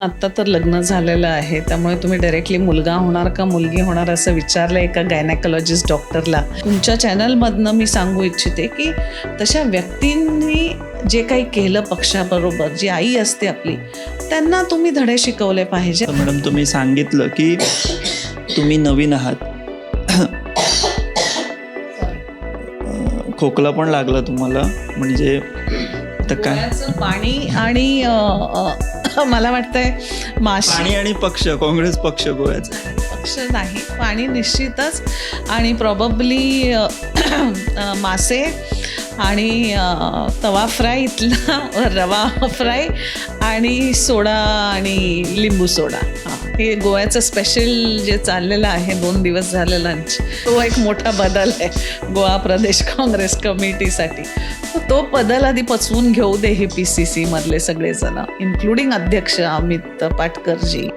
आत्ता तर लग्न झालेलं आहे, त्यामुळे तुम्ही डायरेक्टली मुलगा होणार का मुलगी होणार असं विचारलं एका गायनेकोलॉजिस्ट डॉक्टरला. तुमच्या चॅनलमधनं मी सांगू इच्छिते की तशा व्यक्तींनी जे काही केलं पक्षाबरोबर, जी आई असते आपली, त्यांना तुम्ही धडे शिकवले पाहिजे. तर मॅडम तुम्ही सांगितलं की तुम्ही नवीन आहात, खोकला पण लागला तुम्हाला, म्हणजे आता काय डोळ्याचं पाणी आणि मला वाटतंय पाणी आणि पक्ष, काँग्रेस पक्ष गोव्याचा पक्ष नाही, पाणी निश्चितच, आणि प्रॉबब्ली मासे आणि तवा फ्राय इथला, रवा फ्राय आणि सोडा आणि लिंबू सोडा. हां, हे गोव्याचं स्पेशल जे चाललेलं आहे 2 दिवस झालं लंच, तो एक मोठा बदल आहे गोवा प्रदेश काँग्रेस कमिटीसाठी. तो बदल आधी पचवून घेऊ दे हे PCC मधले सगळेजण, इन्क्लुडिंग अध्यक्ष अमित पाटकरजी.